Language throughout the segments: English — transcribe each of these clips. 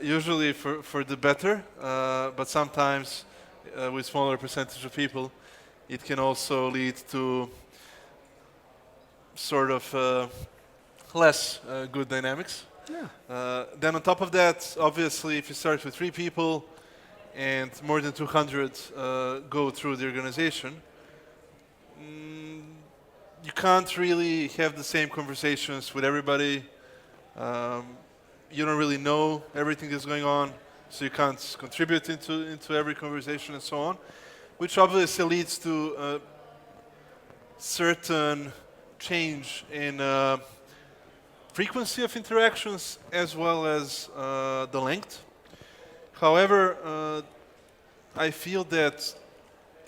Usually for the better, but sometimes with smaller percentage of people, it can also lead to sort of less good dynamics. Yeah. Then on top of that, obviously, if you start with 3 people and more than 200 go through the organization, you can't really have the same conversations with everybody. You don't really know everything that's going on, so you can't contribute into every conversation and so on, which obviously leads to a certain change in frequency of interactions as well as the length. However, I feel that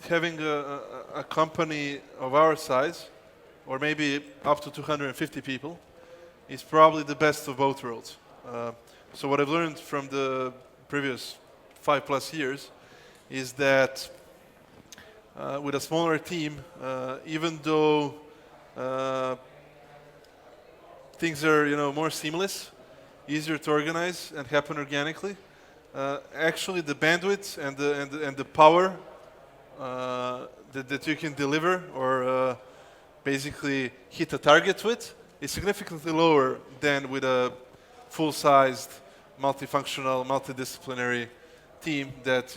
having a company of our size, or maybe up to 250 people, is probably the best of both worlds. So what I've learned from the previous 5+ years is that with a smaller team, even though things are more seamless, easier to organize and happen organically, actually the bandwidth and the power that you can deliver or basically hit a target with is significantly lower than with a full-sized, multifunctional, multidisciplinary team that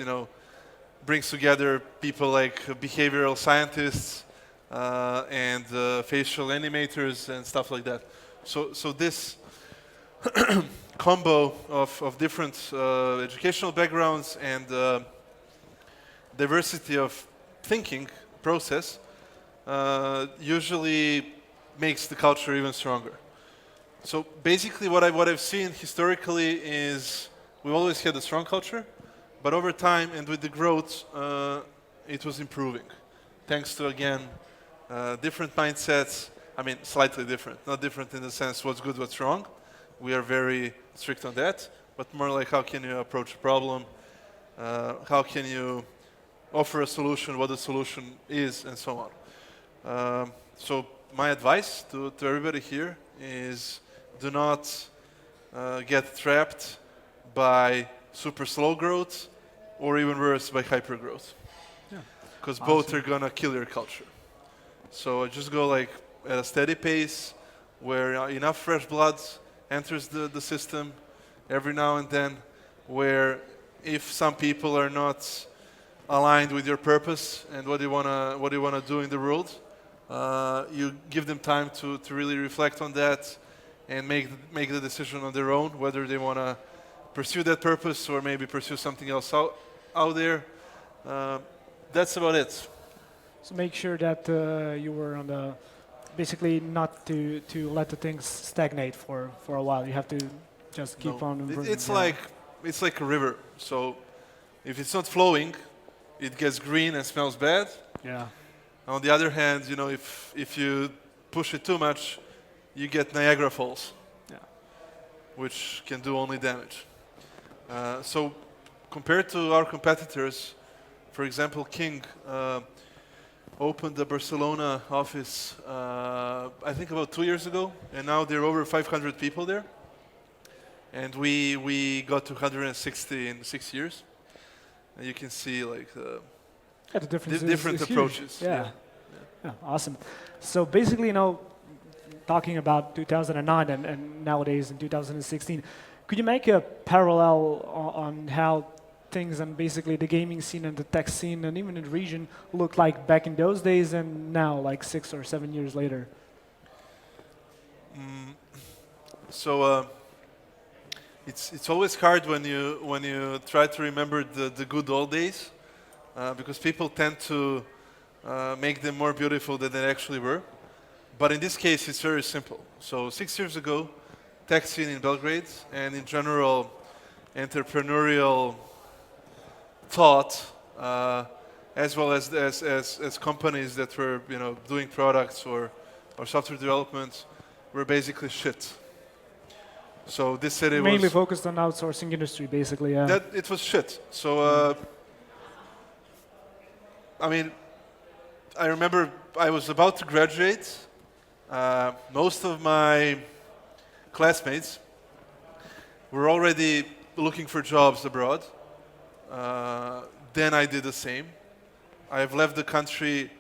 brings together people like behavioral scientists and facial animators and stuff like that. So this combo of different educational backgrounds and diversity of thinking process usually makes the culture even stronger. So basically what I've seen historically is we've always had a strong culture, but over time and with the growth, it was improving. Thanks to, again, different mindsets. I mean, slightly different. Not different in the sense what's good, what's wrong. We are very strict on that, but more like how can you approach a problem, how can you offer a solution, what the solution is, and so on. So my advice to everybody here is do not get trapped by super slow growth or even worse by hyper growth. Because both are going to kill your culture. So just go like at a steady pace where enough fresh blood enters the system every now and then, where if some people are not aligned with your purpose and what you wanna do in the world, you give them time to really reflect on that and make the decision on their own whether they want to pursue that purpose or maybe pursue something else out there. That's about it. So make sure that you were on the basically not to let the things stagnate for a while. You have to just keep on improving. It's like a river. So if it's not flowing, it gets green and smells bad. Yeah. On the other hand, if you push it too much, you get Niagara Falls, which can do only damage. So compared to our competitors, for example, King opened the Barcelona office, I think about 2 years ago, and now there are over 500 people there. And we got to 160 in 6 years. And you can see like the difference different is approaches. Huge. Yeah, awesome. So basically, talking about 2009 and nowadays in 2016, could you make a parallel on how things and basically the gaming scene and the tech scene and even in the region looked like back in those days and now, like 6 or 7 years later? So it's always hard when you try to remember the good old days because people tend to make them more beautiful than they actually were. But in this case, it's very simple. So 6 years ago, tech scene in Belgrade and in general entrepreneurial thought, as well as companies that were doing products or software development, were basically shit. So this city mainly focused on outsourcing industry, basically. Yeah. That it was shit. So I mean, I remember I was about to graduate. Most of my classmates were already looking for jobs abroad. Then I did the same. I've left the country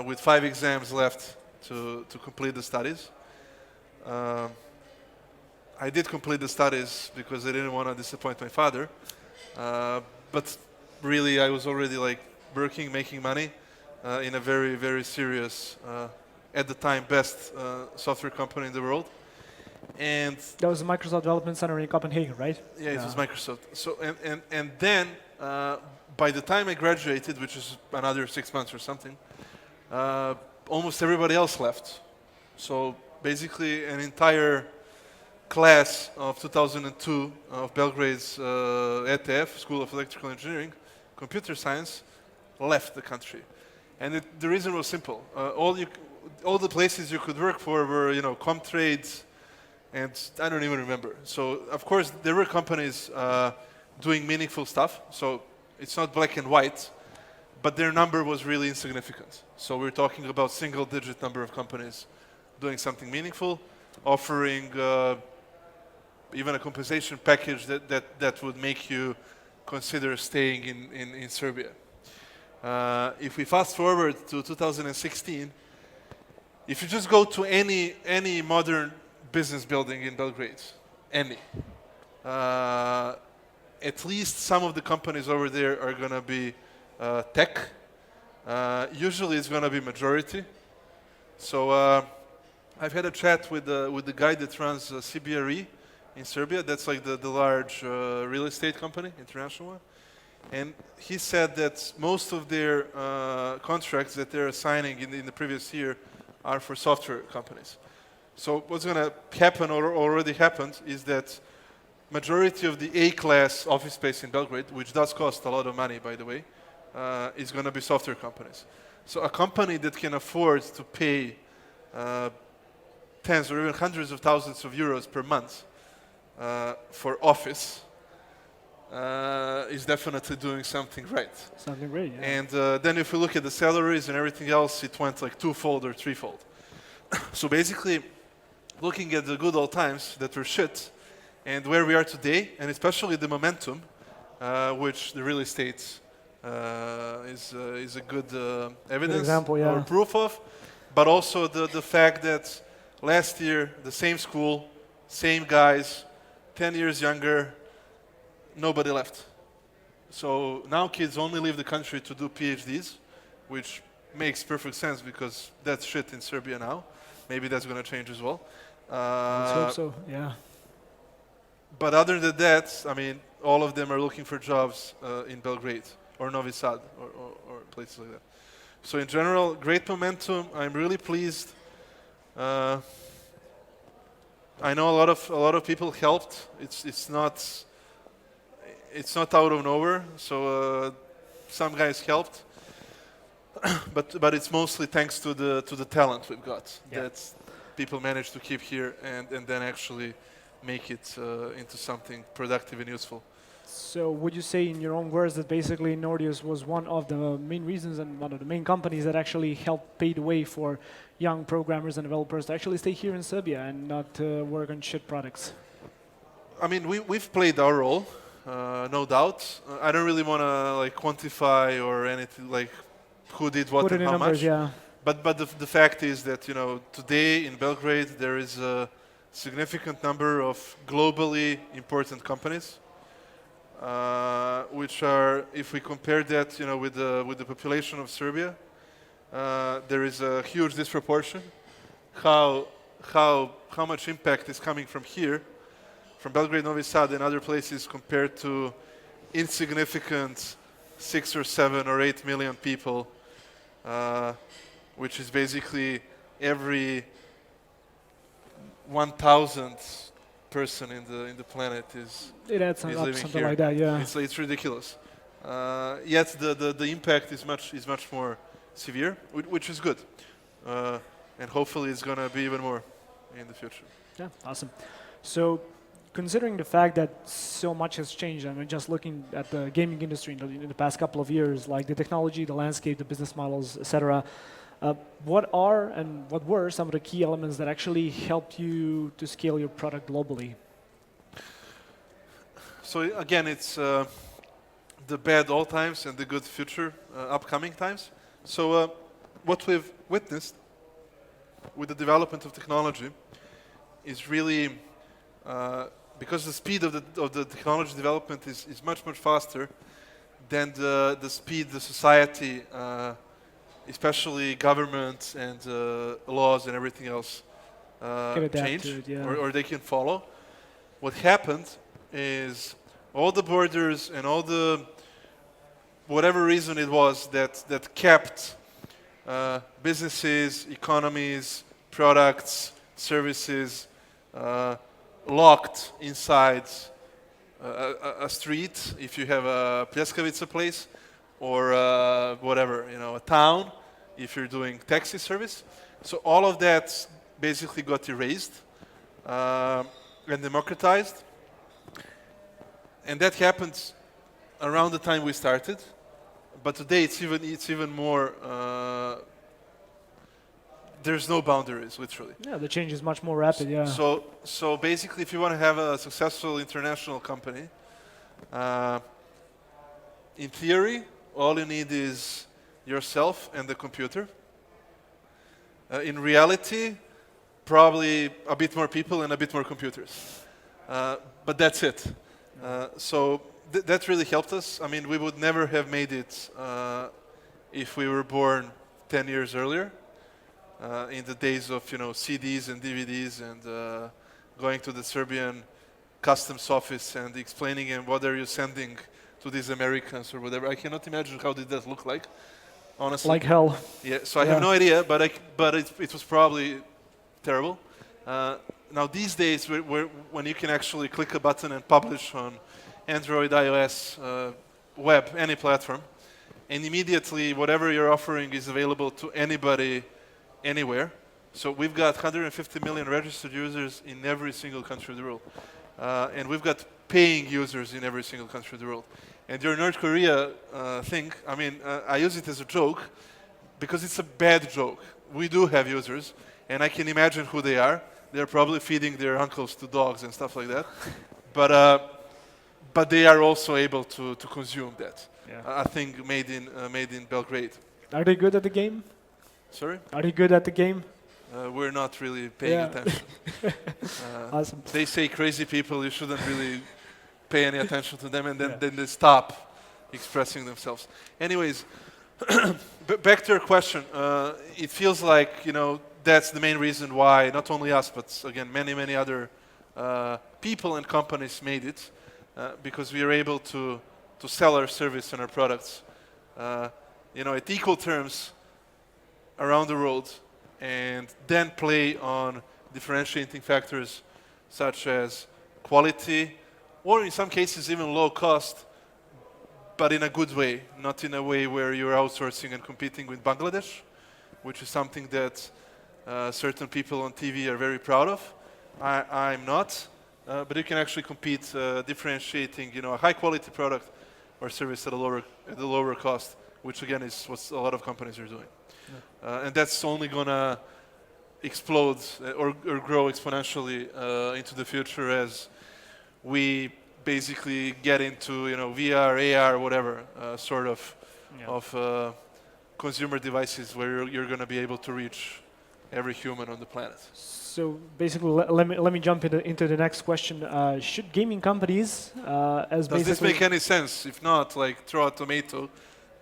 with 5 exams left to complete the studies. I did complete the studies because I didn't want to disappoint my father. But really, I was already like working, making money in a very, very serious, at the time, best software company in the world. And That was the Microsoft Development Center in Copenhagen, right? yeah, it was Microsoft. So and then by the time I graduated, which is another 6 months or something, almost everybody else left. So basically, an entire class of 2002 of Belgrade's ETF, School of Electrical Engineering, Computer Science, left the country. And the reason was simple. All the places you could work for were, Comtrade, and I don't even remember. So, of course, there were companies doing meaningful stuff. So it's not black and white, but their number was really insignificant. So we're talking about single-digit number of companies doing something meaningful, offering even a compensation package that would make you consider staying in Serbia. If we fast forward to 2016, if you just go to any modern business building in Belgrade, at least some of the companies over there are going to be tech. Usually it's going to be majority. So I've had a chat with the guy that runs CBRE in Serbia. That's like the large real estate company, international one. And he said that most of their contracts that they're signing in the previous year are for software companies. So what's going to happen, or already happened, is that majority of the A-class office space in Belgrade, which does cost a lot of money, by the way, is going to be software companies. So a company that can afford to pay tens or even hundreds of thousands of euros per month for office is definitely doing something right. Something great, yeah. And then if you look at the salaries and everything else, it went like twofold or threefold. So basically, looking at the good old times that were shit, and where we are today, and especially the momentum, which the real estate is a good evidence example, yeah. or proof of, but also the fact that last year, the same school, same guys, 10 years younger, nobody left. So now kids only leave the country to do PhDs, which makes perfect sense because that's shit in Serbia now. Maybe that's going to change as well. Let's hope so, yeah. But other than that, I mean, all of them are looking for jobs in Belgrade or Novi Sad or places like that. So in general, great momentum. I'm really pleased. I know a lot of people helped. It's not out of nowhere. So some guys helped, but it's mostly thanks to the talent we've got. Yeah. That people managed to keep here and then actually make it into something productive and useful. So would you say in your own words that basically Nordeus was one of the main reasons and one of the main companies that actually helped pave the way for young programmers and developers to actually stay here in Serbia and not work on shit products? I mean, we've played our role, no doubt. I don't really want to like quantify or anything like who did what Put it and in how numbers, much. yeah. But the fact is that today in Belgrade there is a significant number of globally important companies, which are, if we compare that with the population of Serbia, there is a huge disproportion. How much impact is coming from here, from Belgrade, Novi Sad, and other places compared to insignificant 6 or 7 or 8 million people, which is basically every 1,000th person in the planet is It adds is up living something here. like that, yeah. It's ridiculous. Yet the impact is much more severe, which is good, and hopefully it's going to be even more in the future. Yeah, awesome. So, considering the fact that so much has changed, I mean, just looking at the gaming industry in the past couple of years, like the technology, the landscape, the business models, etc., what are and what were some of the key elements that actually helped you to scale your product globally? So again, it's the bad old times and the good future upcoming times. So what we've witnessed with the development of technology is really because the speed of the technology development is much faster than the speed the society, especially government and laws and everything else Can adapt change to it, yeah. or they can follow. What happened is all the borders and all the whatever reason it was that kept businesses, economies, products, services locked inside a street, if you have a Pljeskavica place, or whatever, a town, if you're doing taxi service. So all of that basically got erased and democratized. And that happened around the time we started. But today it's even more. There's no boundaries, literally. Yeah, the change is much more rapid. Yeah. So basically, if you want to have a successful international company, in theory, all you need is yourself and the computer. In reality, probably a bit more people and a bit more computers. But that's it. So that really helped us. I mean, we would never have made it if we were born 10 years earlier, in the days of CDs and DVDs and going to the Serbian customs office and explaining them what are you sending to these Americans or whatever. I cannot imagine how did that look like, honestly. Like hell. Yeah. So I have no idea, but it was probably terrible. Now these days, when you can actually click a button and publish on Android, iOS, web, any platform, and immediately whatever you're offering is available to anybody, anywhere. So we've got 150 million registered users in every single country of the world. And we've got paying users in every single country of the world. And your North Korea thing, I mean, I use it as a joke because it's a bad joke. We do have users, and I can imagine who they are. They're probably feeding their uncles to dogs and stuff like that. But they are also able to consume that. Yeah. I think made in Belgrade. Are they good at the game? Sorry? Are they good at the game? We're not really paying attention. Awesome. They say crazy people, you shouldn't really pay any attention to them, and then they stop expressing themselves. Anyways, back to your question. It feels like, that's the main reason why not only us, but again, many other people and companies made it, because we are able to sell our service and our products, at equal terms around the world, and then play on differentiating factors such as quality, or in some cases even low cost, but in a good way, not in a way where you're outsourcing and competing with Bangladesh, which is something that certain people on TV are very proud of. I'm not, but you can actually compete differentiating, a high quality product or service at a lower cost, which again is what a lot of companies are doing. And that's only going to explode or grow exponentially into the future as we basically get into VR, AR, whatever sort of consumer devices where you're going to be able to reach every human on the planet. So basically, let me jump into the next question. Should gaming companies, Does this make any sense? If not, throw a tomato,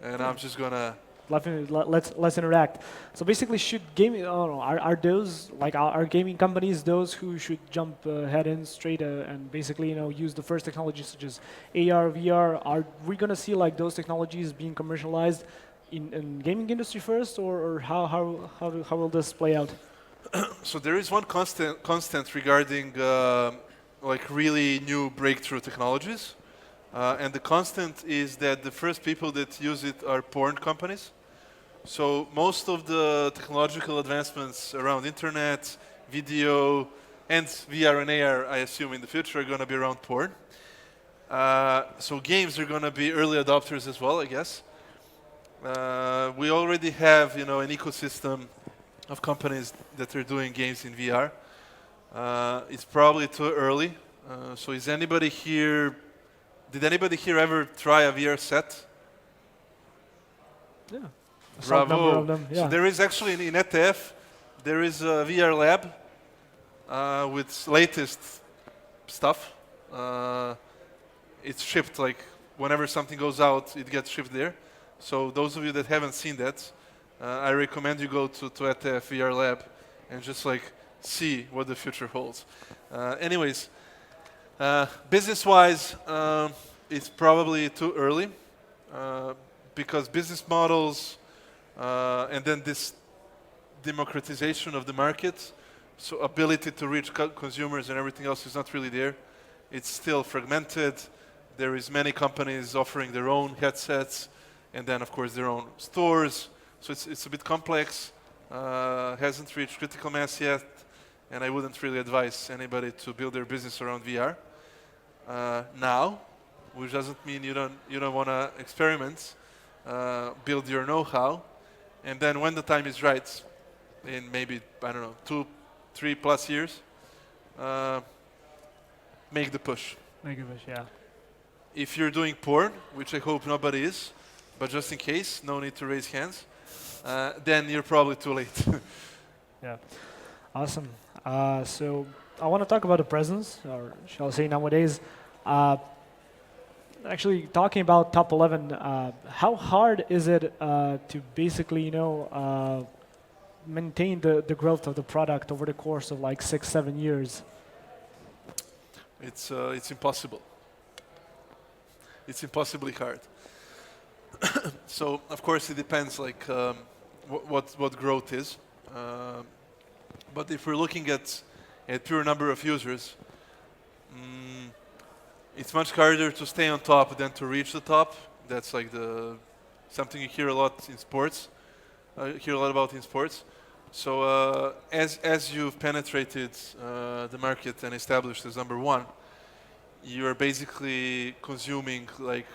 and I'm just gonna. Let's interact. So basically, should gaming are those are gaming companies those who should jump head in straight and basically use the first technologies such as AR, VR? Are we gonna see those technologies being commercialized in gaming industry first, or how will this play out? So there is one constant regarding really new breakthrough technologies. And the constant is that the first people that use it are porn companies. So most of the technological advancements around internet, video, and VR and AR, I assume in the future, are going to be around porn. So games are going to be early adopters as well, I guess. We already have, an ecosystem of companies that are doing games in VR. It's probably too early. So is anybody here Did anybody here ever try a VR set? Yeah. A solid number of Bravo. them. So Yeah. there is actually in ETF, there is a VR lab with latest stuff. It's shipped like whenever something goes out, it gets shipped there. So those of you that haven't seen that, I recommend you go to ETF VR lab and just like see what the future holds. Anyways, business-wise, it's probably too early because business models and then this democratization of the market, so ability to reach consumers and everything else is not really there. It's still fragmented. There is many companies offering their own headsets and then of course their own stores. So it's a bit complex, hasn't reached critical mass yet, and I wouldn't really advise anybody to build their business around VR. Now, which doesn't mean you don't want to experiment, build your know-how, and then when the time is right, in maybe, I don't know, 2-3+ years, make the push. Make a wish, yeah. If you're doing porn, which I hope nobody is, but just in case, no need to raise hands, then you're probably too late. Yeah. Awesome. So I want to talk about the presence, or shall I say nowadays. Actually, talking about top 11, how hard is it to basically, maintain the growth of the product over the course of like 6-7 years? It's impossible. It's impossibly hard. So of course it depends like what growth is. But if we're looking at pure number of users, it's much harder to stay on top than to reach the top. That's like something you hear a lot in sports. Hear a lot about in sports. So as you've penetrated the market and established as number one, you are basically consuming like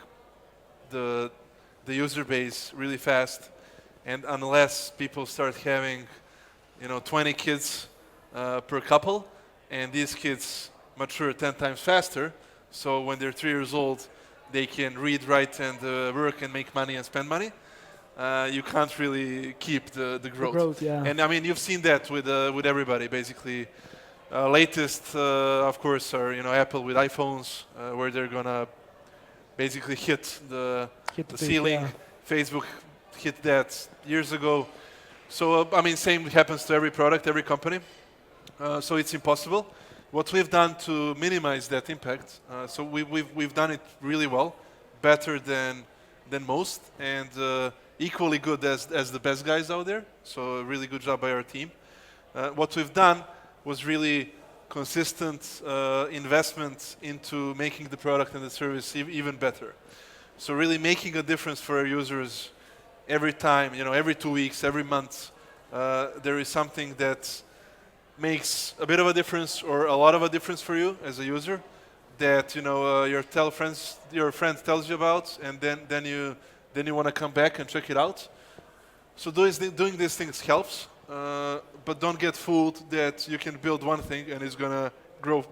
the user base really fast, and unless people start having 20 kids per couple, and these kids mature 10 times faster, so when they're 3 years old they can read, write and work and make money and spend money, you can't really keep the growth. The growth, yeah. And I mean you've seen that with everybody basically. Latest of course are Apple with iPhones where they're gonna basically hit the ceiling. Yeah. Facebook hit that years ago. So I mean, same happens to every product, every company. So it's impossible. What we've done to minimize that impact, so we've done it really well, better than most, and equally good as the best guys out there. So a really good job by our team. What we've done was really consistent investment into making the product and the service even better. So really making a difference for our users every time, every 2 weeks, every month, there is something that makes a bit of a difference or a lot of a difference for you as a user that your friend tells you about, and then you want to come back and check it out. So doing these things helps, but don't get fooled that you can build one thing and it's gonna grow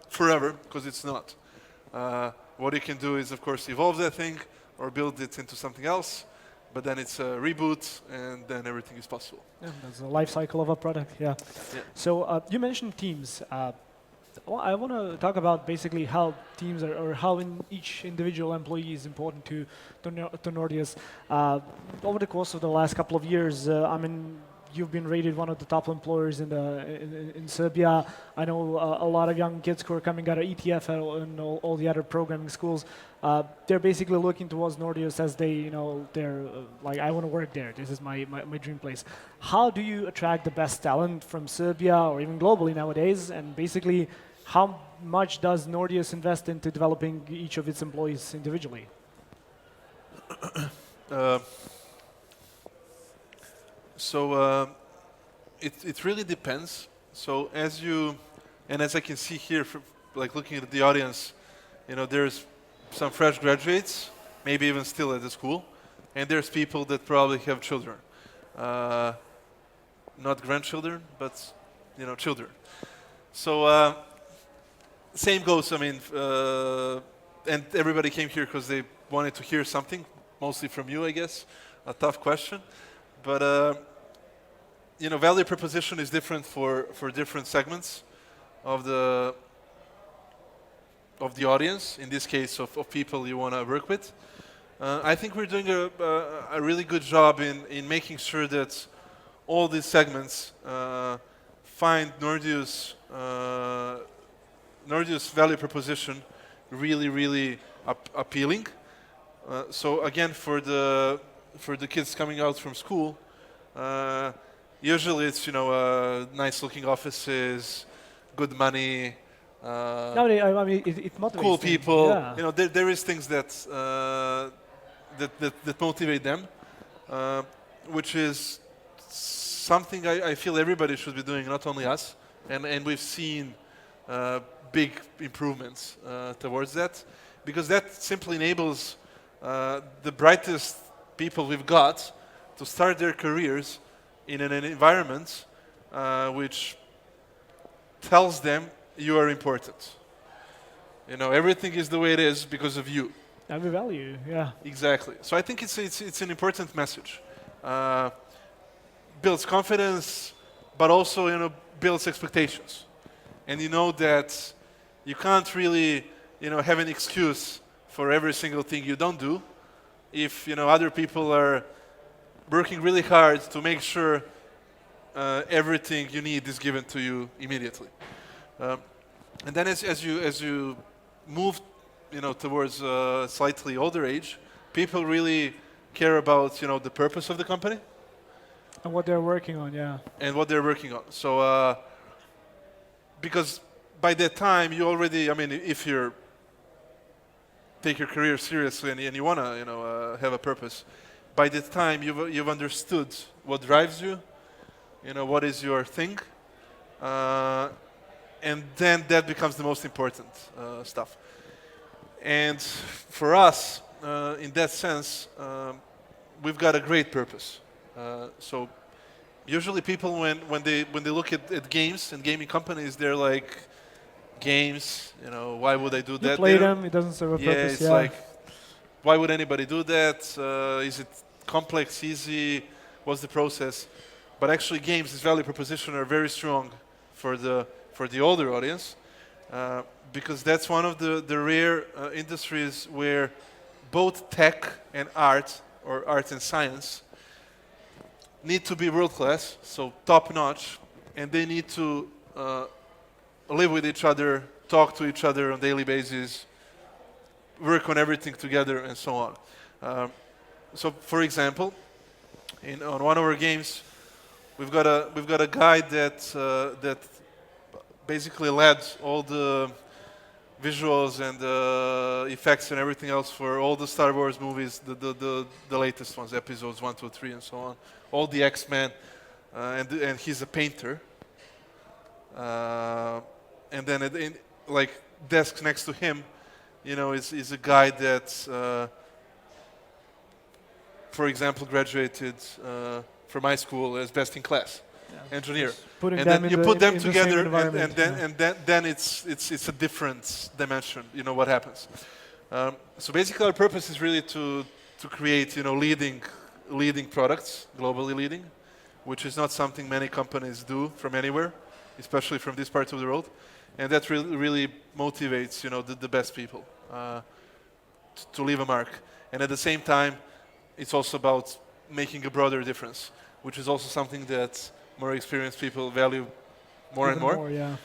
forever, because it's not. What you can do is, of course, evolve that thing or build it into something else, but then it's a reboot, and then everything is possible. Yeah, that's the life cycle of a product, yeah. So you mentioned teams. I want to talk about basically how teams or how each individual employee is important to Nordeus. Over the course of the last couple of years, you've been rated one of the top employers in Serbia. I know a lot of young kids who are coming out of ETF and all the other programming schools. They're basically looking towards Nordeus as they're like, I want to work there. This is my dream place. How do you attract the best talent from Serbia or even globally nowadays? And basically, how much does Nordeus invest into developing each of its employees individually? So it really depends. So as I can see here, like looking at the audience, there's some fresh graduates, maybe even still at the school, and there's people that probably have children, not grandchildren, but children. So same goes. I mean, and everybody came here because they wanted to hear something, mostly from you, I guess. A tough question, but value proposition is different for different segments of the audience. In this case, of people you want to work with. I think we're doing a really good job in making sure that all these segments find Nordeus value proposition really, really appealing. So again, for the kids coming out from school, usually it's nice looking offices, good money, No, I mean, it motivates cool them. people. Yeah. There is things that motivate them, which is something I feel everybody should be doing, not only us. And we've seen big improvements towards that, because that simply enables the brightest people we've got to start their careers in an environment which tells them you are important. Everything is the way it is because of you. Every value, yeah. Exactly. So I think it's an important message. Builds confidence, but also builds expectations. And you know that you can't really have an excuse for every single thing you don't do if other people are working really hard to make sure everything you need is given to you immediately. And then as you move towards a slightly older age, people really care about the purpose of the company And what they're working on, yeah. and what they're working on. So because by that time you already, if you take your career seriously and you want to have a purpose, by that time you've understood what drives you, what is your thing, and then that becomes the most important stuff. And for us, in that sense, we've got a great purpose. So usually people, when they look at games and gaming companies, they're like, games, why would I do that? You play them, it doesn't serve a purpose. It's like, why would anybody do that? Is it complex, easy? What's the process? But actually games, this value proposition are very strong for the older audience, because that's one of the rare industries where both tech and art, or art and science, need to be world class, so top notch, and they need to live with each other, talk to each other on a daily basis, work on everything together, and so on. So, for example, on one of our games, we've got a guy that basically led all the visuals and effects and everything else for all the Star Wars movies, the latest ones, episodes 1, 2, 3, and so on. All the X-Men, and he's a painter. And then like desk next to him, is a guy that, for example, graduated from my school as best in class engineer. And then you put them together, and then it's a different dimension. What happens. So basically, our purpose is really to create leading products, globally leading, which is not something many companies do from anywhere, especially from this part of the world, and that really motivates the best people to leave a mark. And at the same time, it's also about making a broader difference, which is also something that more experienced people value more and more. Yeah.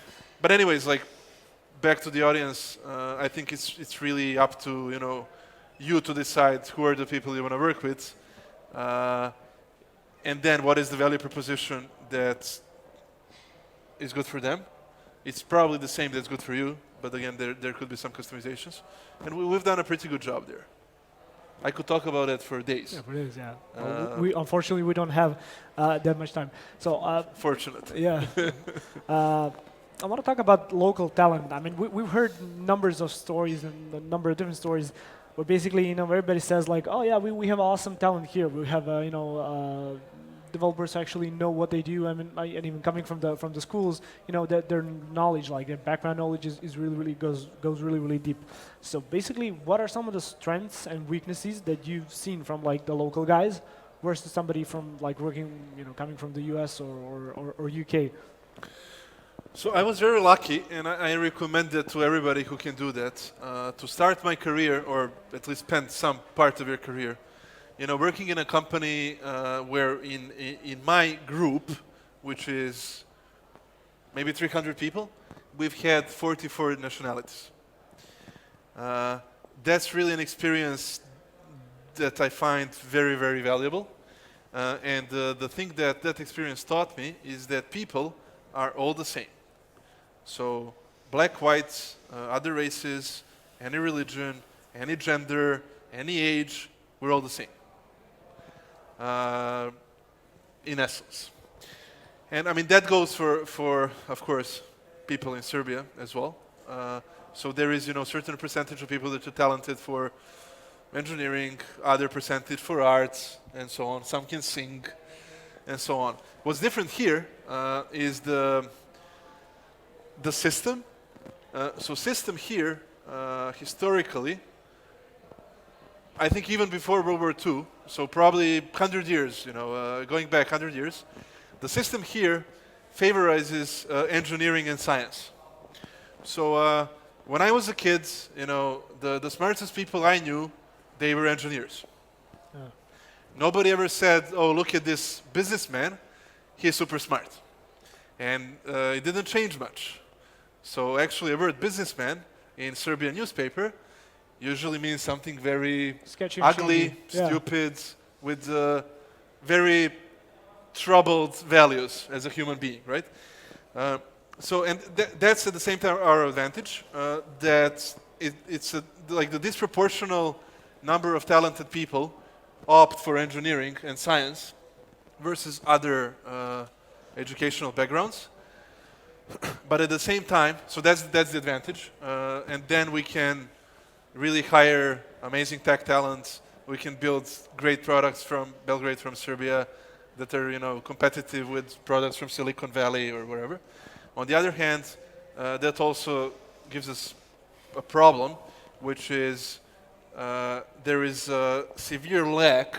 But anyways, like back to the audience, I think it's really up to you to decide who are the people you want to work with, and then what is the value proposition that is good for them. It's probably the same that's good for you, but again, there could be some customizations, and we've done a pretty good job there. I could talk about it for days. Yeah, for days, yeah. We unfortunately we don't have that much time. So fortunate. Yeah. I want to talk about local talent. I mean, we've heard numbers of stories and a number of different stories where basically, everybody says like, oh yeah, we have awesome talent here. We have, developers actually know what they do. I mean, and even coming from the schools, that their knowledge, like their background knowledge, is really goes really deep. So basically, what are some of the strengths and weaknesses that you've seen from like the local guys versus somebody from like working, coming from the US or UK? So I was very lucky, and I recommend that to everybody who can do that, to start my career, or at least spend some part of your career, working in a company where in my group, which is maybe 300 people, we've had 44 nationalities. That's really an experience that I find very valuable. And the thing that experience taught me is that people are all the same. So black, whites, other races, any religion, any gender, any age, we're all the same. In essence. And I mean, that goes for of course, people in Serbia as well. So there is, certain percentage of people that are talented for engineering, other percentage for arts, and so on. Some can sing, and so on. What's different here is the system. So system here, historically, I think even before World War II, so probably 100 years, going back 100 years, the system here favorizes engineering and science. So when I was a kid, the smartest people I knew, they were engineers. Nobody ever said, oh, look at this businessman, he's super smart. And it didn't change much. So actually, the word businessman in Serbian newspaper usually means something very sketchy, ugly, stupid, with very troubled values as a human being, right? And that's at the same time our advantage, that it's like the disproportional number of talented people opt for engineering and science versus other educational backgrounds. But at the same time, so that's the advantage, and then we can really hire amazing tech talent. We can build great products from Belgrade, from Serbia, that are competitive with products from Silicon Valley or wherever. On the other hand, that also gives us a problem, which is there is a severe lack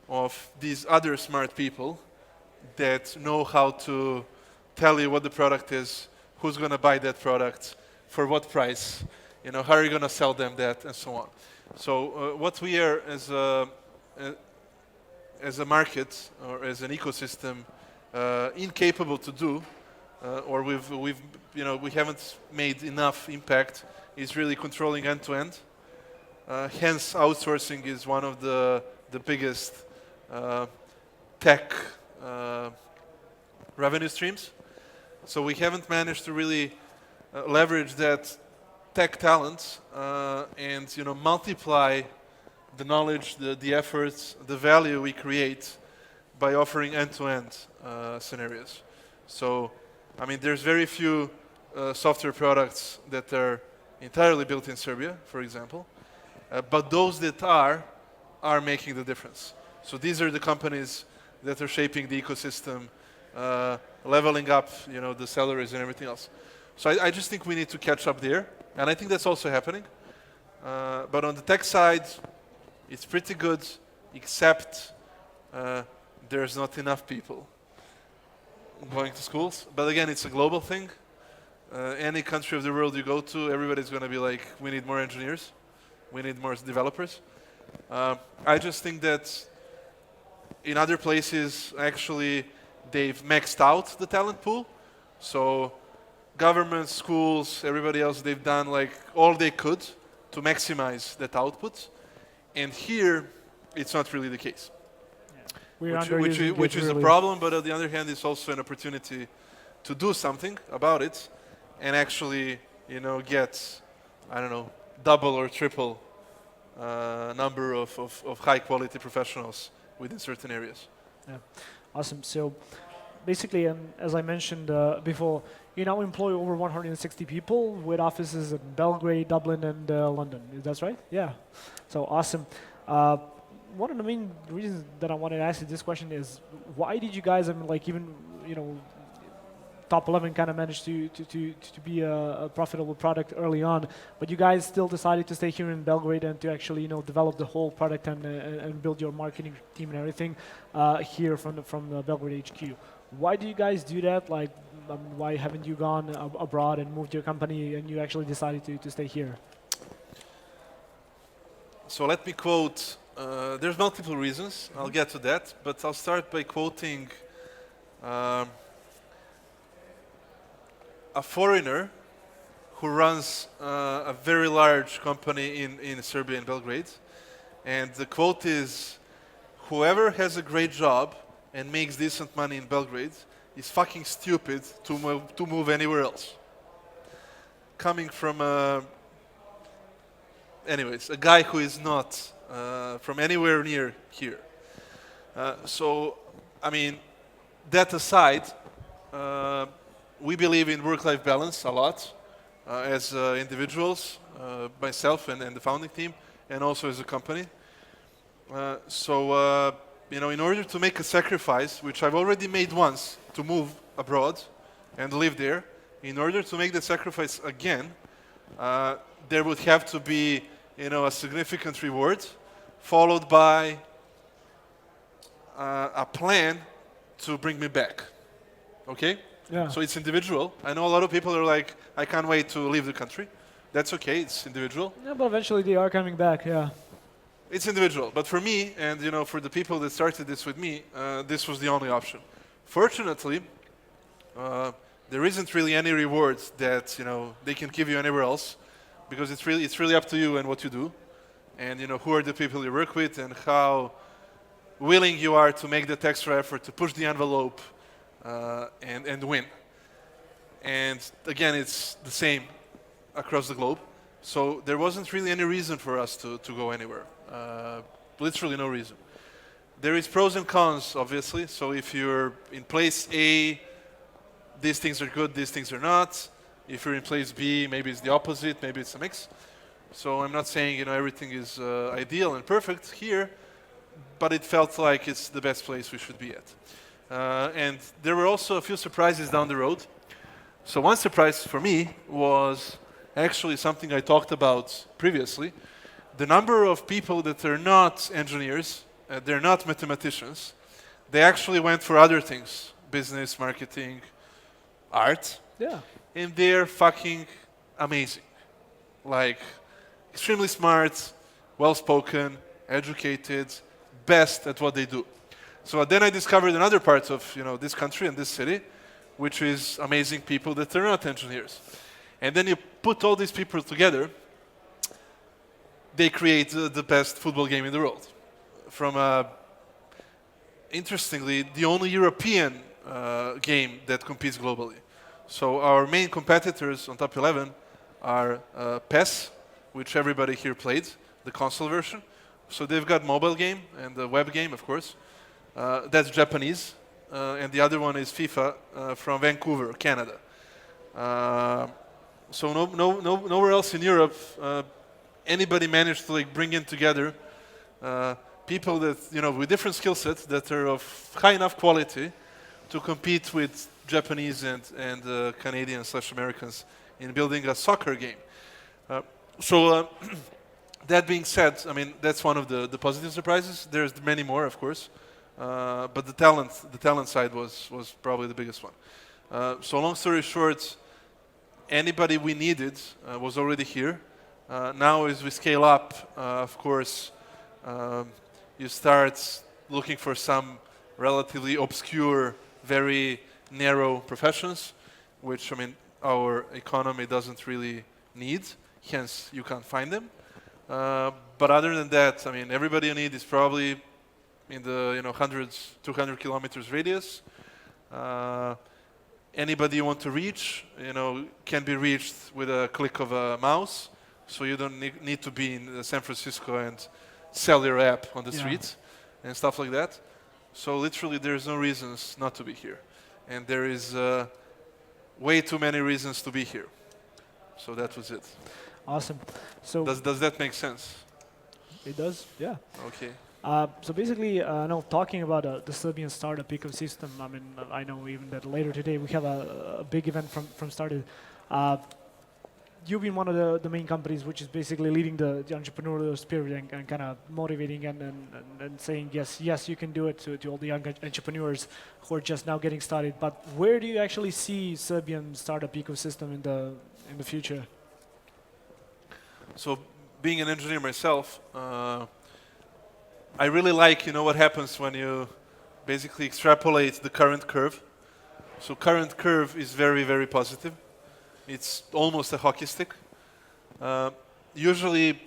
of these other smart people that know how to tell you what the product is, who's going to buy that product, for what price, how are you going to sell them that, and so on. So what we are as a market or as an ecosystem incapable to do, or we haven't made enough impact, is really controlling end to end. Hence, outsourcing is one of the biggest tech revenue streams. So we haven't managed to really leverage that tech talent and multiply the knowledge, the efforts, the value we create by offering end-to-end scenarios. So, I mean, there's very few software products that are entirely built in Serbia, for example, but those that are making the difference. So these are the companies that are shaping the ecosystem, leveling up, the salaries and everything else. So I just think we need to catch up there, and I think that's also happening. But on the tech side, it's pretty good, except there's not enough people going to schools. But again, it's a global thing. Any country of the world you go to, everybody's going to be like, we need more engineers, we need more developers. I just think that in other places, actually, they've maxed out the talent pool. So government, schools, everybody else, they've done like all they could to maximize that output. And here, it's not really the case. Yeah. Which is a problem, but on the other hand, it's also an opportunity to do something about it and actually, get, I don't know, double or triple number of high quality professionals within certain areas. Yeah, awesome. So basically, as I mentioned before, you now employ over 160 people with offices in Belgrade, Dublin, and London. That's right? Yeah. So awesome. one of the main reasons that I wanted to ask you this question is why did you guys, I mean, like even, you know, top 11 kind of managed to be a profitable product early on, but you guys still decided to stay here in Belgrade and to actually, you know, develop the whole product and build your marketing team and everything here from the Belgrade HQ. Why do you guys do that? Like, why haven't you gone abroad and moved your company and you actually decided to stay here? So let me quote, there's multiple reasons, I'll get to that, but I'll start by quoting a foreigner who runs a very large company in Serbia, in Belgrade. And the quote is, whoever has a great job and makes decent money in Belgrade is fucking stupid to move anywhere else. Coming from anyways, a guy who is not from anywhere near here. So, I mean, that aside, we believe in work-life balance a lot as individuals, myself and the founding team, and also as a company. You know, in order to make a sacrifice, which I've already made once, to move abroad and live there, in order to make the sacrifice again, there would have to be, you know, a significant reward, followed by a plan to bring me back. Okay? Yeah. So it's individual. I know a lot of people are like, I can't wait to leave the country. That's okay, it's individual. Yeah, but eventually they are coming back, yeah. It's individual. But for me, and you know, for the people that started this with me, this was the only option. Fortunately, there isn't really any rewards that, you know, they can give you anywhere else, because it's really up to you and what you do, and you know, who are the people you work with, and how willing you are to make that extra effort to push the envelope and win. And again, it's the same across the globe. So there wasn't really any reason for us to go anywhere. Literally no reason. There is pros and cons, obviously. So if you're in place A, these things are good, these things are not. If you're in place B, maybe it's the opposite, maybe it's a mix. So I'm not saying, you know, everything is ideal and perfect here, but it felt like it's the best place we should be at. And there were also a few surprises down the road. So one surprise for me was actually something I talked about previously. The number of people that are not engineers, they're not mathematicians, they actually went for other things, business, marketing, art. Yeah. And they're fucking amazing. Like, extremely smart, well-spoken, educated, best at what they do. So then I discovered another part of, you know, this country and this city, which is amazing people that are not engineers. And then you put all these people together, they create the best football game in the world. From, interestingly, the only European game that competes globally. So our main competitors on top 11 are PES, which everybody here played, the console version. So they've got mobile game and the web game, of course. That's Japanese. And the other one is FIFA from Vancouver, Canada. So nowhere else in Europe anybody managed to like bring in together people that, you know, with different skill sets that are of high enough quality to compete with Japanese and Canadian/Americans in building a soccer game. That being said, I mean, that's one of the positive surprises. There's many more, of course, but the talent side was probably the biggest one. So long story short, anybody we needed was already here. Now as we scale up, of course, you start looking for some relatively obscure, very narrow professions, which, I mean, our economy doesn't really need, hence you can't find them. But other than that, I mean, everybody you need is probably in the, you know, 200 kilometers radius. Anybody you want to reach, you know, can be reached with a click of a mouse. So you don't need to be in San Francisco and sell your app on the streets and stuff like that. So literally there's no reasons not to be here. And there is way too many reasons to be here. So that was it. Awesome. So does that make sense? it does, yeah. Okay. So basically, no, talking about the Serbian startup ecosystem, I mean, I know even that later today we have a big event from Started. You've been one of the main companies which is basically leading the entrepreneurial spirit and kind of motivating and saying, yes, you can do it to all the young entrepreneurs who are just now getting started. But where do you actually see Serbian startup ecosystem in the future? So being an engineer myself, I really like, what happens when you basically extrapolate the current curve. So current curve is very, very positive. It's almost a hockey stick. Usually,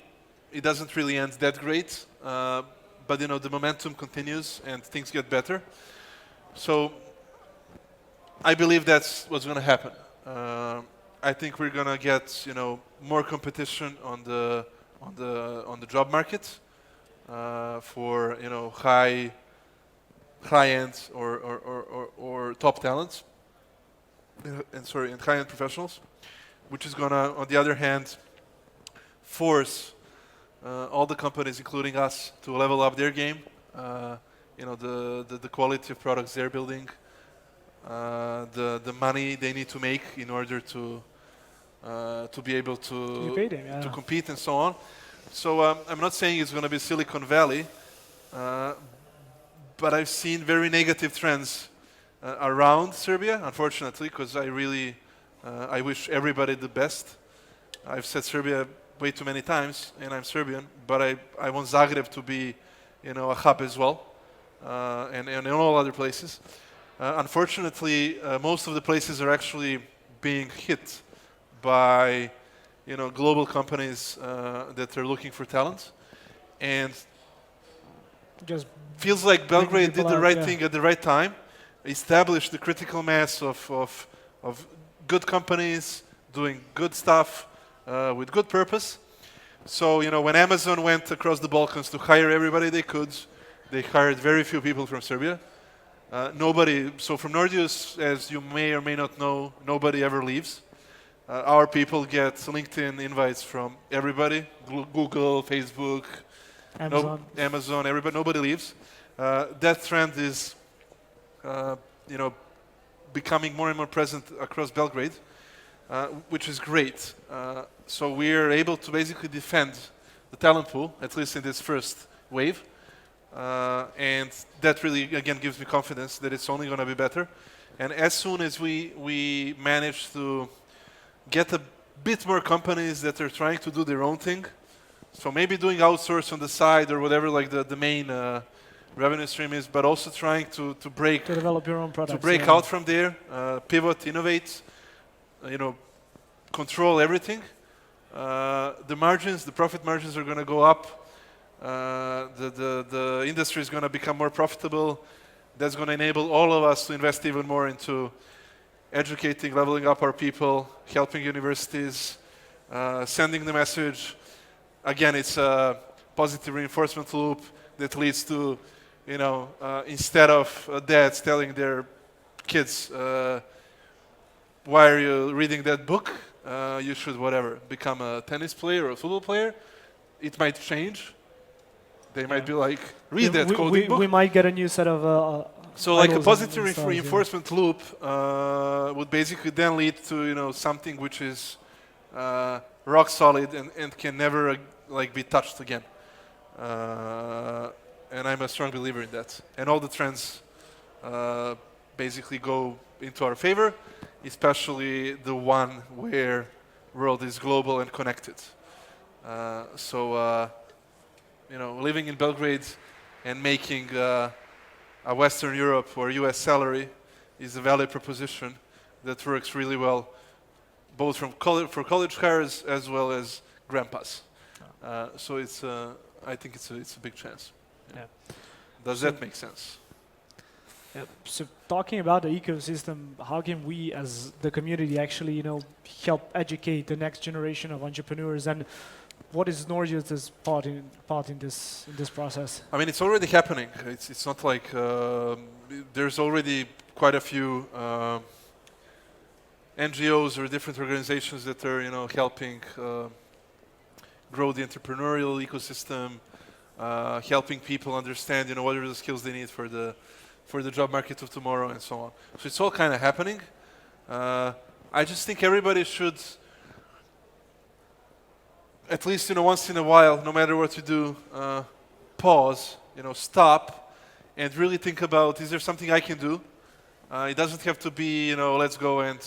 it doesn't really end that great, but the momentum continues and things get better. So I believe that's what's going to happen. I think we're going to get more competition on the job market for high end or top talents. And high-end professionals, which is going to, on the other hand, force all the companies, including us, to level up their game. The quality of products they're building, the money they need to make in order to be able to compete and so on. So I'm not saying it's going to be Silicon Valley, but I've seen very negative trends around Serbia, unfortunately, because I wish everybody the best. I've said Serbia way too many times, and I'm Serbian, but I want Zagreb to be, a hub as well, and in all other places. Unfortunately, most of the places are actually being hit by, global companies that are looking for talent, and just feels like Belgrade did the right thing at the right time. Establish the critical mass of good companies doing good stuff with good purpose. So, when Amazon went across the Balkans to hire everybody they could, they hired very few people from Serbia. So from Nordeus, as you may or may not know, nobody ever leaves. Our people get LinkedIn invites from everybody, Google, Facebook, Amazon, everybody, nobody leaves. That trend is becoming more and more present across Belgrade, which is great. So we're able to basically defend the talent pool, at least in this first wave. And that really, again, gives me confidence that it's only going to be better. And as soon as we manage to get a bit more companies that are trying to do their own thing, so maybe doing outsource on the side or whatever, like the main revenue stream is, but also trying to develop your own products, to break out from there, pivot, innovate, control everything. The profit margins are going to go up. The industry is going to become more profitable. That's going to enable all of us to invest even more into educating, leveling up our people, helping universities, sending the message. Again, it's a positive reinforcement loop that leads to, instead of dads telling their kids, why are you reading that book? You should, become a tennis player or a football player. It might change. They might be like, read that coding book. We might get a new set of so like a positive reinforcement loop would basically then lead to something which is rock solid and can never be touched again. And I'm a strong believer in that. And all the trends basically go into our favor, especially the one where world is global and connected. Living in Belgrade and making a Western Europe or US salary is a value proposition that works really well, both for college hires as well as grandpas. So I think it's a big chance. Yeah. Does that make sense? Yeah. So talking about the ecosystem, how can we as the community actually, help educate the next generation of entrepreneurs, and what is Nordeus' part in this process? I mean, it's already happening. It's not like there's already quite a few NGOs or different organizations that are helping grow the entrepreneurial ecosystem. helping people understand, what are the skills they need for the job market of tomorrow and so on. So it's all kind of happening. I just think everybody should, at least once in a while, no matter what you do, pause, stop, and really think about: is there something I can do? It doesn't have to be, let's go and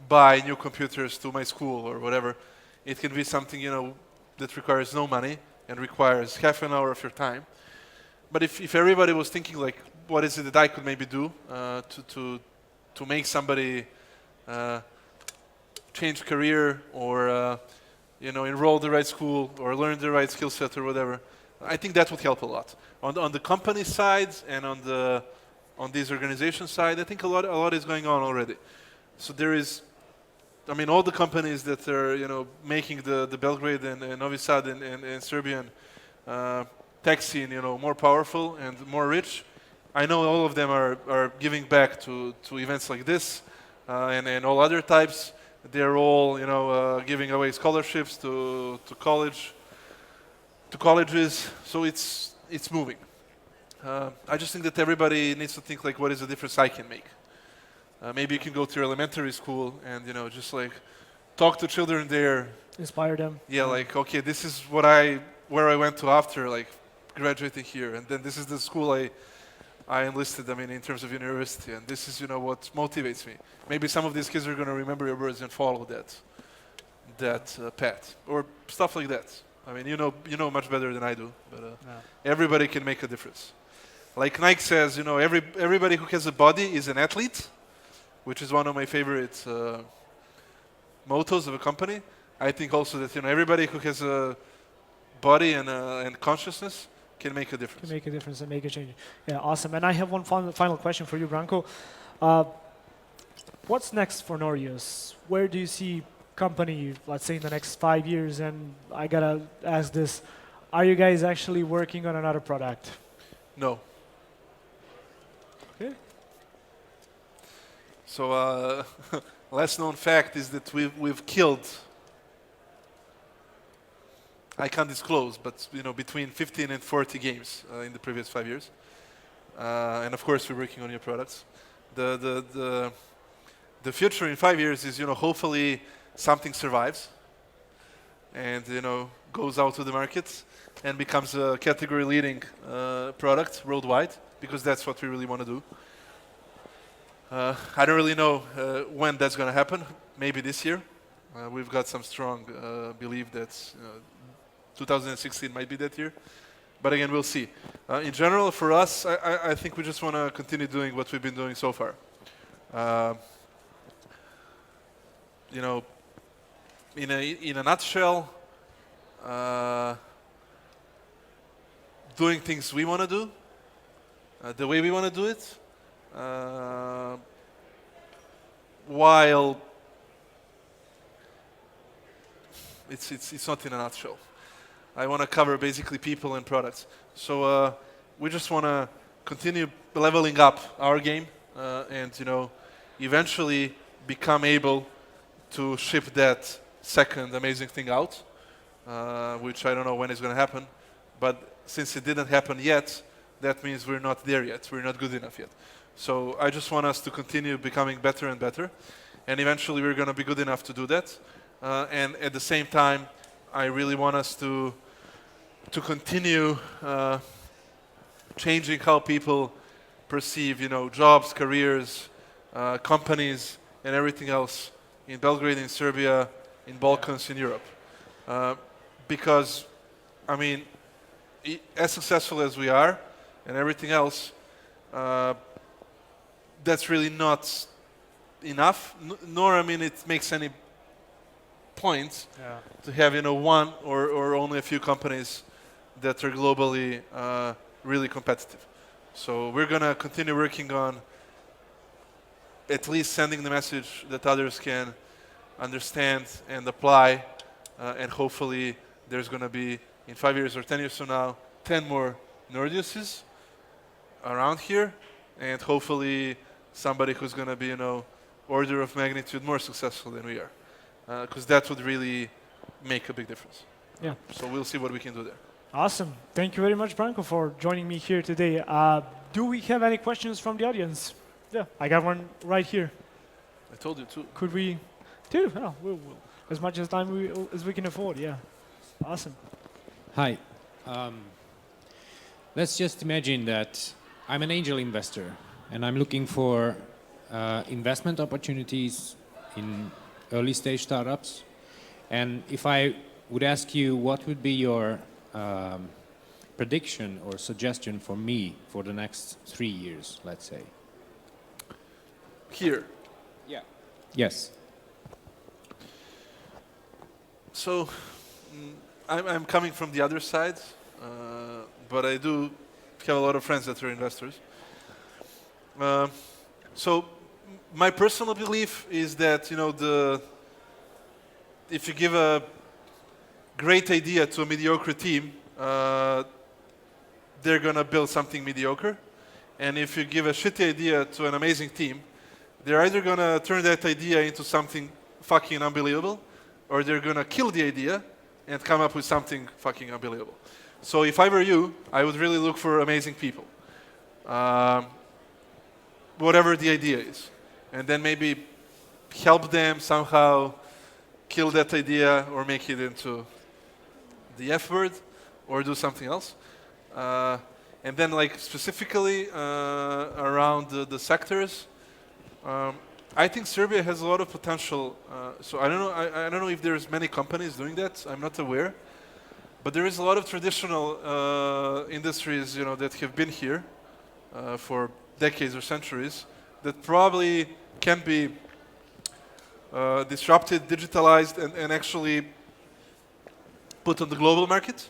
buy new computers to my school or whatever. It can be something, that requires no money and requires half an hour of your time. But if everybody was thinking like, what is it that I could maybe do to make somebody change career or enroll the right school or learn the right skill set or whatever, I think that would help a lot. On the company side and on this organization side, I think a lot is going on already. So there is, all the companies that are making the Belgrade and Novi Sad and Serbian tech scene more powerful and more rich. I know all of them are giving back to events like this and all other types. They're all giving away scholarships to colleges. So it's moving. I just think that everybody needs to think like, what is the difference I can make? Maybe you can go to your elementary school and just like talk to children there. Inspire them. Yeah, like, okay, this is where I went to after like graduating here, and then this is the school I enlisted, in terms of university, and this is what motivates me. Maybe some of these kids are going to remember your words and follow that path or stuff like that. You know much better than I do, but everybody can make a difference. Like Nike says, everybody who has a body is an athlete, which is one of my favorite mottos of a company. I think also that everybody who has a body and consciousness can make a difference. Can make a difference and make a change. Yeah, awesome. And I have one final question for you, Branko. What's next for Nordeus? Where do you see company, let's say in the next 5 years? And I gotta ask this: are you guys actually working on another product? No. Okay. So less known fact is that we've killed, I can't disclose, but between 15 and 40 games in the previous 5 years. And of course we're working on new products. The future in 5 years is hopefully something survives and goes out to the market and becomes a category leading product worldwide, because that's what we really want to do. I don't really know when that's going to happen. Maybe this year. We've got some strong belief that 2016 might be that year. But again, we'll see. In general, for us, I think we just want to continue doing what we've been doing so far. In a nutshell, doing things we want to do, the way we want to do it, while it's not in a nutshell. I want to cover basically people and products. So we just want to continue leveling up our game and eventually become able to ship that second amazing thing out, which I don't know when it's going to happen. But since it didn't happen yet, that means we're not there yet. We're not good enough yet. So I just want us to continue becoming better and better. And eventually we're going to be good enough to do that. And at the same time, I really want us to continue changing how people perceive, jobs, careers, companies, and everything else in Belgrade, in Serbia, in Balkans, in Europe. Because, as successful as we are and everything else, that's really not enough, nor, it makes any point to have, one or only a few companies that are globally really competitive. So we're going to continue working on at least sending the message that others can understand and apply, and hopefully there's going to be, in 5 years or 10 years from now, 10 more Nordeuses around here, and hopefully somebody who's going to be, order of magnitude more successful than we are, because that would really make a big difference. Yeah. So we'll see what we can do there. Awesome. Thank you very much, Branko, for joining me here today. Do we have any questions from the audience? Yeah, I got one right here. I told you too. Could we? Two? Oh, as much as time as we can afford. Yeah. Awesome. Hi. Let's just imagine that I'm an angel investor and I'm looking for investment opportunities in early stage startups. And if I would ask you what would be your prediction or suggestion for me for the next 3 years, let's say. Here. Yeah. Yes. So I'm coming from the other side, but I do have a lot of friends that are investors. So my personal belief is that if you give a great idea to a mediocre team, they're gonna build something mediocre, and if you give a shitty idea to an amazing team, they're either gonna turn that idea into something fucking unbelievable, or they're gonna kill the idea and come up with something fucking unbelievable. So if I were you, I would really look for amazing people, whatever the idea is, and then maybe help them somehow kill that idea or make it into the F word or do something else. And then like specifically around the sectors, I think Serbia has a lot of potential. So I don't know. I don't know if there's many companies doing that. I'm not aware, but there is a lot of traditional industries, that have been here for decades or centuries that probably can be disrupted, digitalized, and actually put on the global market.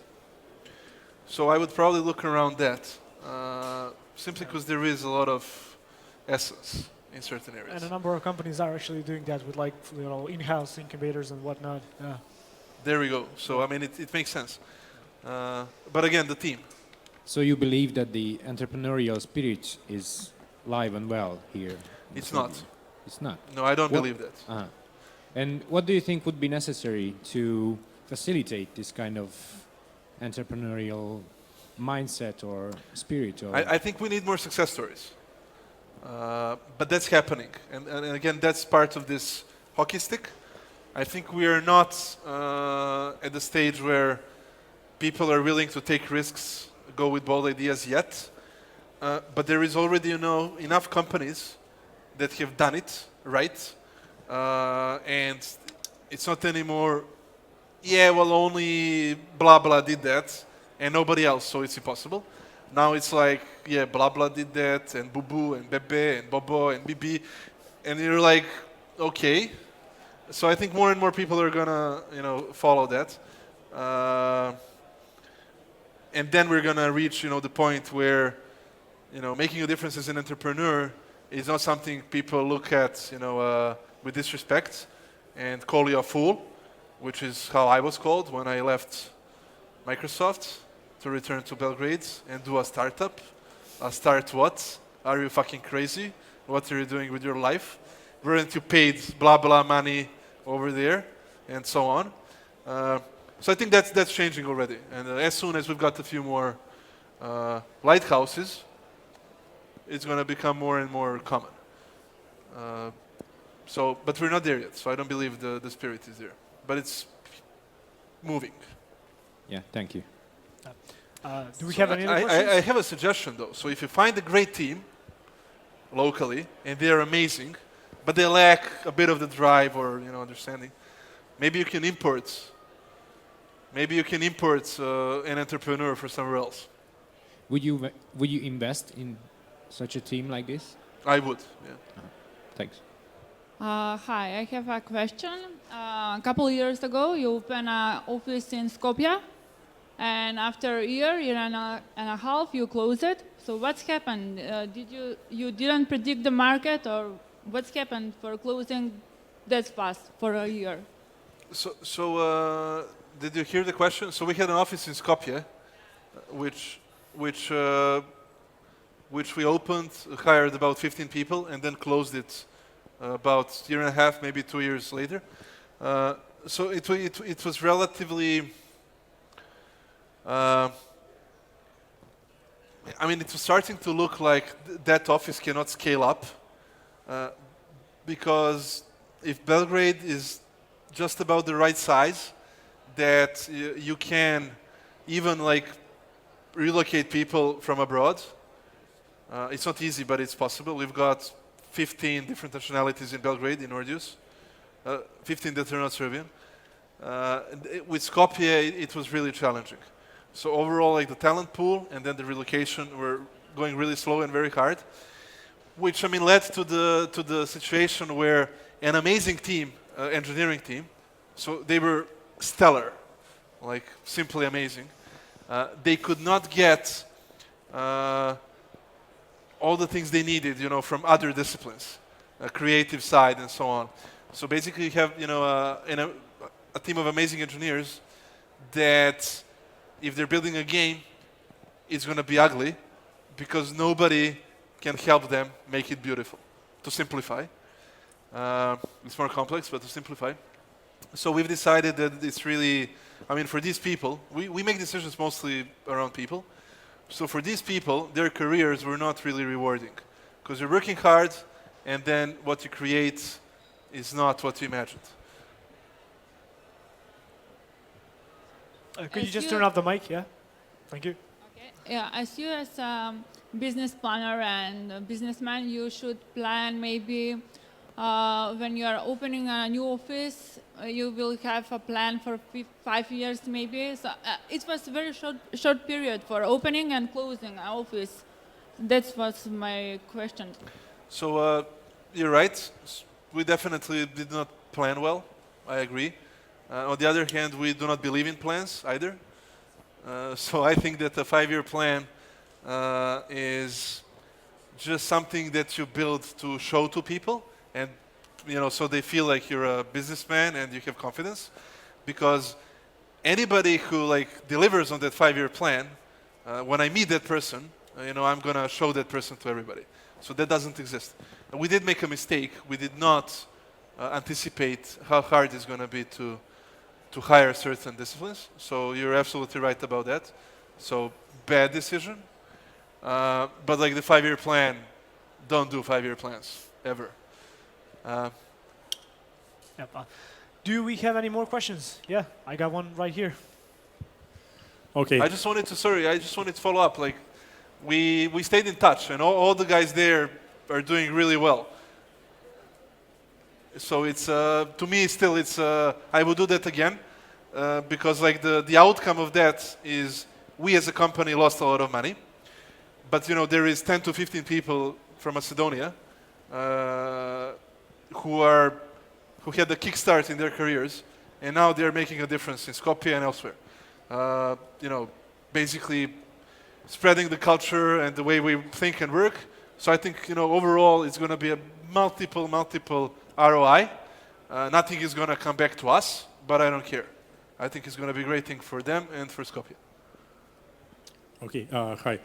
So I would probably look around that, simply because there is a lot of essence in certain areas. And a number of companies are actually doing that with in-house incubators and whatnot. Yeah. There we go. So I mean, it makes sense. But again, the team. So you believe that the entrepreneurial spirit is live and well here? It's not. It's not? No, I don't believe that. Uh-huh. And what do you think would be necessary to facilitate this kind of entrepreneurial mindset or spirit? Or I think we need more success stories. But that's happening. And again, that's part of this hockey stick. I think we are not at the stage where people are willing to take risks, go with bold ideas yet. But there is already, enough companies that have done it right. And it's not anymore, only blah blah did that and nobody else, so it's impossible. Now it's like, blah blah did that, and Bubu and Bebe and Bobo and Bibi, and you're like, okay. So I think more and more people are gonna, follow that, and then we're gonna reach, the point where, making a difference as an entrepreneur is not something people look at, with disrespect and call you a fool, which is how I was called when I left Microsoft to return to Belgrade and do a startup. A start what? Are you fucking crazy? What are you doing with your life? Weren't you paid blah blah money over there? And so on. So I think that's changing already. And as soon as we've got a few more lighthouses, it's going to become more and more common. But we're not there yet, so I don't believe the spirit is there. But it's moving. Yeah, thank you. Do we have any other questions? I have a suggestion, though. So if you find a great team locally, and they are amazing, but they lack a bit of the drive or understanding, maybe you can import. Maybe you can import an entrepreneur from somewhere else. Would you invest in such a team like this? I would. Yeah. Thanks. Hi, I have a question. A couple of years ago, you opened an office in Skopje, and after a year and a half, you closed it. So what's happened? You didn't predict the market, or what's happened for closing that fast for a year? So did you hear the question? So we had an office in Skopje, which we opened, hired about 15 people, and then closed it about a year and a half, maybe 2 years later. So it was relatively Uh, I mean, it's starting to look like that office cannot scale up because if Belgrade is just about the right size, that you can even like relocate people from abroad. It's not easy, but it's possible. We've got 15 different nationalities in Belgrade, in Nordeus, 15 that are not Serbian. With Skopje, it was really challenging. So overall, like the talent pool and then the relocation were going really slow and very hard, which I mean led to the situation where an amazing team, engineering team, so they were stellar, like simply amazing. They could not get all the things they needed, you know, from other disciplines, creative side and so on. So basically, you have, you know, a team of amazing engineers that, if they're building a game, it's going to be ugly because nobody can help them make it beautiful. To simplify, it's more complex, but to simplify. So we've decided that it's really, I mean, for these people, we make decisions mostly around people. So for these people, their careers were not really rewarding because you're working hard and then what you create is not what you imagined. Could you just turn off the mic? Yeah, thank you. Okay. Yeah, as you as a business planner and a businessman, you should plan maybe when you are opening a new office, you will have a plan for 5 years maybe. So it was a very short period for opening and closing an office. That was my question. So you're right. We definitely did not plan well. I agree. On the other hand, we do not believe in plans either. So I think that a 5-year plan is just something that you build to show to people, and you know, so they feel like you're a businessman and you have confidence. Because anybody who like delivers on that 5-year plan, when I meet that person, you know, I'm gonna show that person to everybody. So that doesn't exist. And we did make a mistake. We did not anticipate how hard it's gonna be to hire certain disciplines. So you're absolutely right about that. So bad decision. But like the 5-year plan, don't do 5-year plans, ever. Yep. Do we have any more questions? Yeah, I got one right here. Okay. I just wanted to follow up. Like, we stayed in touch, and all the guys there are doing really well. So it's to me still it's I would do that again because like the outcome of that is we as a company lost a lot of money, but you know there is 10 to 15 people from Macedonia who had a kickstart in their careers, and now they're making a difference in Skopje and elsewhere. You know, basically spreading the culture and the way we think and work. So I think, you know, overall it's going to be a multiple ROI. Nothing is going to come back to us, but I don't care. I think it's going to be a great thing for them and for Skopje. Okay, hi.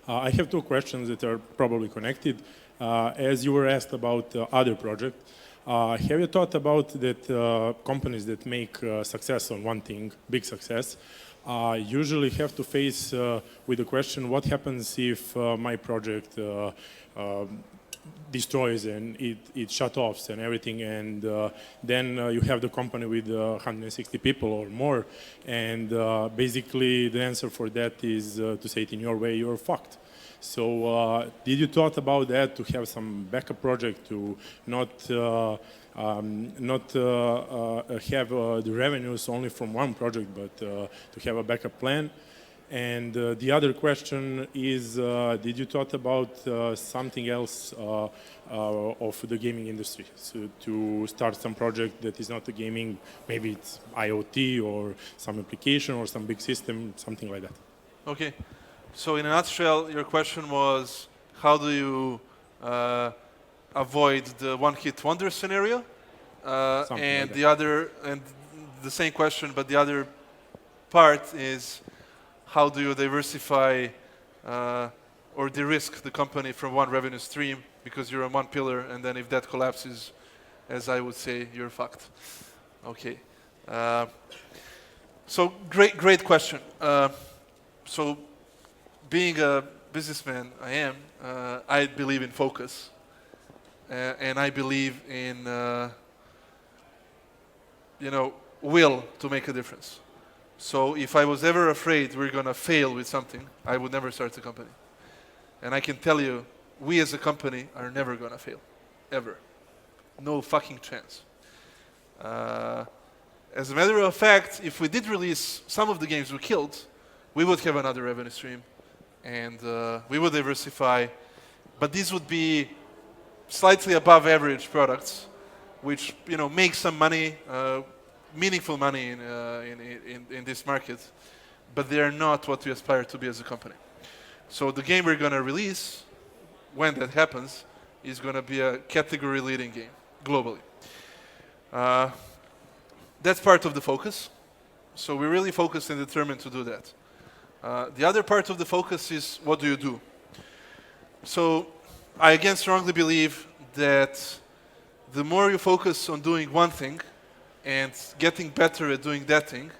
I have 2 questions that are probably connected. As you were asked about other project, have you thought about that companies that make success on one thing, big success, usually have to face with the question, what happens if my project destroys and it shut offs and everything, and then you have the company with 160 people or more, and basically the answer for that is to say it in your way, you're fucked. So did you thought about that, to have some backup project, to not have the revenues only from one project, but to have a backup plan? And the other question is, did you thought about something else of the gaming industry? So to start some project that is not a gaming, maybe it's IoT or some application or some big system, something like that. Okay. So in a nutshell, your question was, how do you avoid the one-hit wonder scenario? And like the other, and the same question, but the other part is, how do you diversify or de-risk the company from one revenue stream because you're on one pillar, and then if that collapses, as I would say, you're fucked. Okay. So great question. So being a businessman, I believe in focus. And I believe in, will to make a difference. So if I was ever afraid we're going to fail with something, I would never start the company. And I can tell you, we as a company are never going to fail. Ever. No fucking chance. As a matter of fact, if we did release some of the games we killed, we would have another revenue stream. And we would diversify. But these would be slightly above average products, which make some money, meaningful money in this market, but they are not what we aspire to be as a company. So the game we're going to release, when that happens, is going to be a category-leading game globally. That's part of the focus. So we're really focused and determined to do that. The other part of the focus is what do you do? So I again strongly believe that the more you focus on doing one thing and getting better at doing that thing,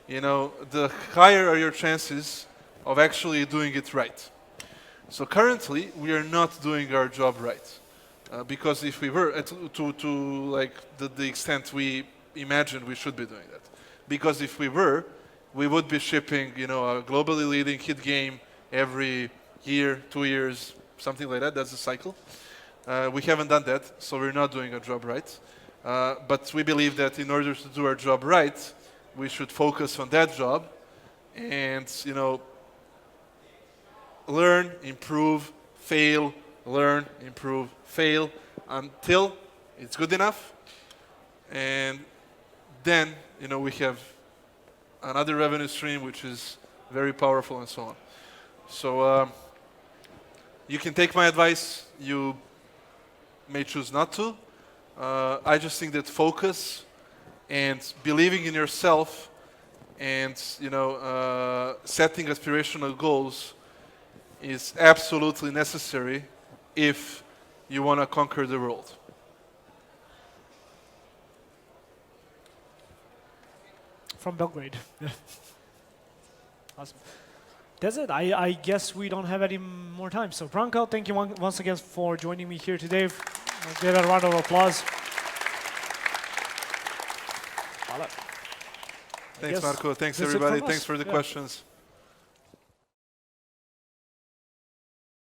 the higher are your chances of actually doing it right. So currently, we are not doing our job right. Because if we were, to like the extent we imagined we should be doing that. Because if we were, we would be shipping, a globally leading hit game every year, 2 years, something like that. That's the cycle. We haven't done that, so we're not doing our job right. But we believe that in order to do our job right, we should focus on that job and, learn, improve, fail, learn, improve, fail until it's good enough. And then, we have another revenue stream which is very powerful and so on. So you can take my advice. You may choose not to. I just think that focus and believing in yourself and setting aspirational goals is absolutely necessary if you want to conquer the world. From Belgrade. Awesome. That's it. I guess we don't have any more time. So Branko, thank you once again for joining me here today. Let's give a round of applause. Thanks, Marco. Thanks, everybody. Thanks for the questions.